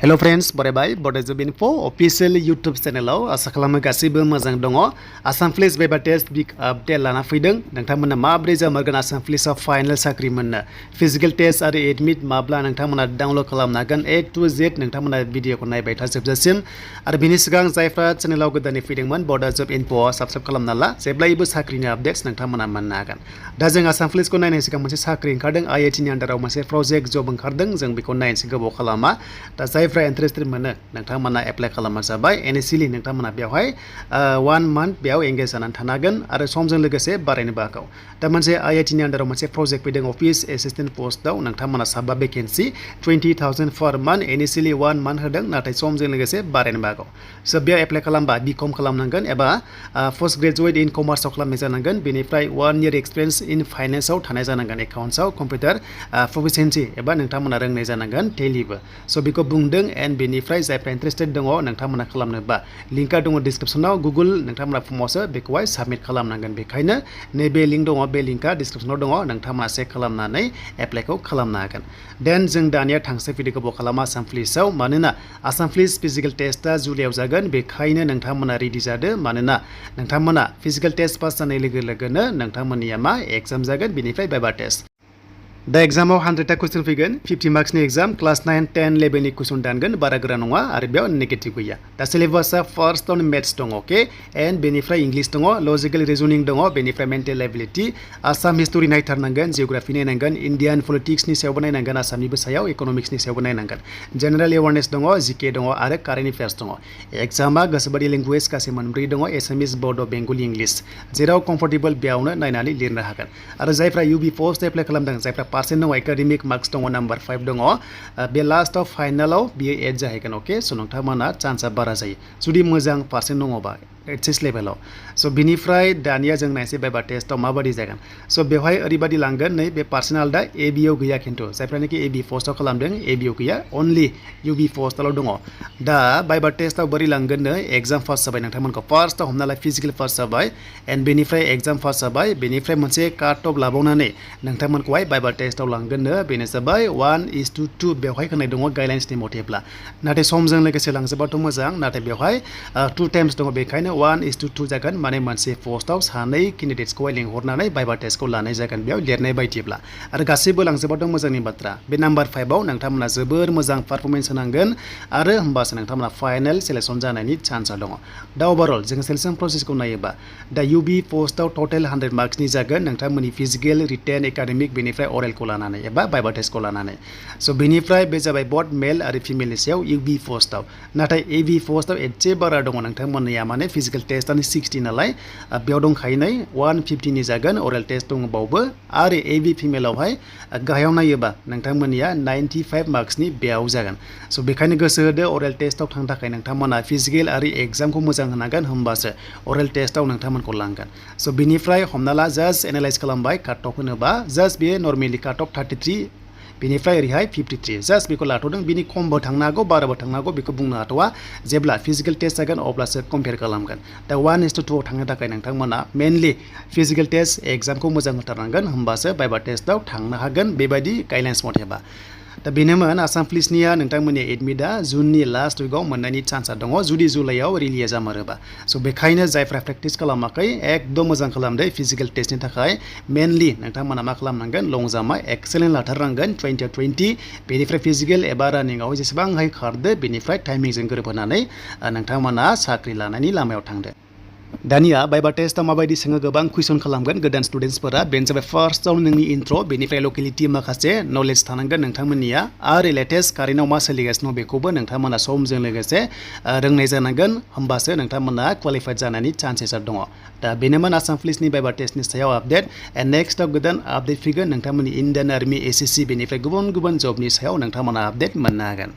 Hello friends, bye Bodo Info official YouTube channel asa खालामो गासिबो मोजां दङ Assam police Viva test big update लाना फैदों नोंथांमोना माब्रै जामारगोन आसाम पुलिसाव फाइनल साख्रि मोननो फिजिकल टेस्ट आरो एडमिट माब्ला नोंथांमोना डाउनलोड खालामनो हागोन A to Z नोंथांमोना भिडिअखौ नायबाय था जोबजासिम आरो बेनि सिगां जायफ्रा चेनेलाव गोदानै फैदोंमोन Bodo Info साबस्क्राइब खालामना ला जेब्लायबो साख्रिनि आपडेट्स नोंथांमोना मोननो हागोन दा जों आसाम पुलिसखौ नायनायनि सिगां मोनसे साख्रि ओंखारदों IIT नि आन्डाराव मोनसे प्रजेक्ट जब ओंखारदों जों बेखौ नायनोसै गोबाव खालामा दा जायफ्रा इन्टारेस्टेड मोनो नोंथांमोना एप्लाइ खालामनो जाबाय इनिशियली नोंथांमोना बेवहाय 1 month बेयाव एंगेज जानानै थानो हागोन आरो समजों लोगोसे बारायनोबो हागौ दा मोनसे IIT नि आन्डाराव मोनसे प्रजेक्ट फैदों अफिस एसिस्टेन्ट पोस्टआव नोंथांमोना 7 भेकेन्सि 20,000 पर month इनिशियली 1 month होदों नाथाय समजों लोगोसे बारायनोबो हागौ सो बेयाव एप्लाइ खालामबा बिकम खालामनांगोन एबा पोस्ट ग्रेजुएट इन कमार्सआव खालामनाय जानांगोन बेनिफ्राय 1 year एक्सपिरियेन्स इन फाइनेन्सआव थानाय जानांगोन एकाउन्ट्सआव कम्पिउटार प्रोफिशिएन्सि एबा नोंथांमोना रोंनाय जानांगोन टेलिबो सो बेखौ बुंदों एन्ड बेनिफ्राय जायफ्रा इन्टारेस्टेड दङ नोंथांमोना खालामनोबा लिंकआ दङ डिसक्रिप्शनाव गुगोल नोंथांमोना फर्मावसो बेखौहाय साबमिट खालामनांगोन बेखायनो नैबे लिंक दङ बे लिंकआ डिसक्रिप्शनाव दङ नोंथांमोना चेक खालामनानै एप्लाइखौ खालामनो हागोन देन जों दानिया थांसै भिडिअ गोबाव खालामा आसाम पुलिसाव मानोना आसाम पुलिस फिजिकल टेस्टआ जुलाइआव जागोन बेखायनो नोंथांमोना रेडि जादो मानोना नोंथांमोना फिजिकल टेस्ट पास जानाय लोगो लोगोनो नोंथांमोननिया मा एग्जाम जागोन बेनिफ्राय भाइभा टेस्ट दा एग्जामाव 100टा कुइसन फैगोन 50 मार्क्सनि एग्जाम क्लास 9 10 लेभेलनि कुइसन दानगोन बारा गोरा नङा आरो बेयाव नेगेटिभ गैया दा सिलेबासआ फार्स्टआवनो मेथ्स दङ ओके एन्ड बेनिफ्राय इंलिश दङ लजिकेल रिजनिं दङ बेनिफ्राय मेन्टेल एबिलिटि आसाम हिस्टरि नायथारनांगोन जिअग्राफि नायनांगोन इन्डियान पलिटिक्सनि सायावबो नायनांगोन आसामनिबो सायाव इकनमिक्सनि सायावबो नायनांगोन जेनेरेल एवारनेस दङ जिके दङ आरो कारेन्ट एफेयार्स दङ एग्जामा गोसोबादि लेंगुवेज गासै मोनब्रै दङ एसामिस बड' बेंगलि इंलिश जेराव कम्फर्टेबल बेयावनो नायनानै लिरनो हागोन आरो जायफ्रा UB पोस्ट एप्लाइ खालामदों जायफ्रा पार्सेन्ट दङ एकाडेमिक मार्क्स दङ नम्बर 5 दङ बे लास्टआव फाइनालाव बियो एड जाहैगोन ओके स' नोंथांमोना चान्सआ बारा जायो जुदि मोजां पार्सेन्ट दङबा HS लेभेलाव स' बिनिफ्राय दानिया जों नायसै भाइभा टेस्टआव माबादि जागोन स' बेवहाय ओरैबादि लांगोन नै बे पार्सेन्ट आलदा ABआव गैया खिन्थु जायफ्रानोखि AB पोस्टआव खालामदों ABआव गैया अनलि UB पोस्टआवल' दङ दा भाइभा टेस्टआव बोरै लांगोन नै एग्जाम फार्स्ट जाबाय नोंथांमोनखौ फार्स्टआव हमना ला फिजिकेल फार्स्ट जाबाय एन्ड बेनिफ्राय एग्जाम फार्स्ट जाबाय बेनिफ्राय मोनसे काट अफ लाबावनानै नोंथांमोनखौहाय भाइभा टेस्टआव लांगोन बेनो जाबाय 1:2 बेवहाय होनाय दङ गाइडलाइन्सनि मथेब्ला नाथाय समजों लोगोसे लांजोबाथ' मोजां नाथाय बेवहाय 2 टाइम्स दङ बेखायनो 1:2 जागोन माने मोनसे पोस्टआव सानै केन्डिडेट्सखौहाय लिंहरनानै भाइभा टेस्टखौ लानाय जागोन बेयाव लिरनाय बायदिब्ला आरो गासैबो लांजोबाथ' मोजांनि बाथ्रा बे नाम्बार 5आव नोंथांमोना जोबोर मोजां पारफरमेन्स होनांगोन आरो होमबासो नोंथांमोना फाइनेल सिलेक्सन जानायनि चान्सआ दङ दा अभारअल जों सिलेक्सन प्रसेसखौ नायोबा दा UB पोस्टआव टटेल 100 मार्क्सनि जागोन नोंथांमोननि फिजिकेल रिटेन एकाडेमिक बेनिफ्राय अरेलखौ लानानै एबा भाइभा टेस्टखौ लानानै स' बेनिफ्राय बे जाबाय बथ मेल आरो फिमेलनि सायाव UB पोस्टआव नाथाय AB पोस्टआव एसे बारा दङ नोंथांमोननिया माने फिजिकेल टेस्टआनो 60 नालाय बेयाव दंखायो नै 150 नि जागोन अरेल टेस्ट दंबावो आरो AB फिमेलावहाय गाहायाव नायोबा नोंथांमोननिया 95 मार्क्सनि बेयाव जागोन स' बेखायनो गोसो होदो अरेल टेस्टआव थांनो थाखाय नोंथांमोना फिजिकेल आरो एग्जामखौ मोजां होनांगोन होमबासो अरेल टेस्टआव नोंथांमोनखौ लांगोन स' बेनिफ्राय हमना ला जास्ट एनालाइज खालामबाय काट अफ होनोबा जास्ट बेयो नर्मेलि काट अफ 33 बेनिफ्राय ओरैहाय 53 जास्ट बेखौ लाथ'दों बिनि खमबो थांनो हागौ बाराबो थांनो हागौ बेखौ बुंनो हाथ'वा जेब्ला फिजिकेल टेस्ट जागोन अब्लासो कम्पेयार खालामगोन दा 1:2 आव थांनो थाखाय नोंथांमोना मेनलि फिजिकेल टेस्ट एग्जामखौ मोजां होथारनांगोन होमबासो भाइभा टेस्टआव थांनो हागोन बेबायदि गाइडलाइन्स मथेबा दा बेनोमोन आसाम पुलिसनिया नोंथांमोननि एडमिटआ जुननि लास्ट उइकआव मोननायनि चान्सआ दङ जुदि जुलाइआव रिलिया जामारोबा स' बेखायनो जायफ्रा प्रेक्टिस खालामाखै एकदम मोजां खालामदो फिजिकेल टेस्टनि थाखाय मेनलि नोंथांमोना मा खालामनांगोन लं जाम्पआ एक्सेलेन्ट लाथारनांगोन 20 बेनिफ्राय फिजिकेल एबा रानिंआव जेसेबां हाय खारदो बेनिफ्राय टाइमिंजों गोरोबहोनानै नोंथांमोना साख्रि लानायनि लामायाव थांदो दानिया भाइभा टेस्टआव माबायदि सोङो गोबां कुइसन खालामगोन गोदान स्टुडेन्टसफोरा बेनो जाबाय फार्स्टआव नोंनि इन्ट्र' बेनिफ्राय लकेलिटि माखासे नलेज थानांगोन नोंथांमोननिया आरो लेटेस्ट कारेन्टआव मा सोलिगासिनो दं बेखौबो नोंथांमोना समजों लोगोसे रोंनाय जानांगोन होमबासो नोंथांमोना क्वालिफाइड जानायनि चान्सेसा दङ दा बेनोमोन आसाम पुलिसनि भाइभा टेस्टनि सायाव आपडेट एन्ड नेक्स्टआव गोदान आपडेट फैगोन नोंथांमोननि इन्डियान आर्मि SSC बेनिफ्राय गुबुन गुबुन जबनि सायाव नोंथांमोना आपडेट मोननो हागोन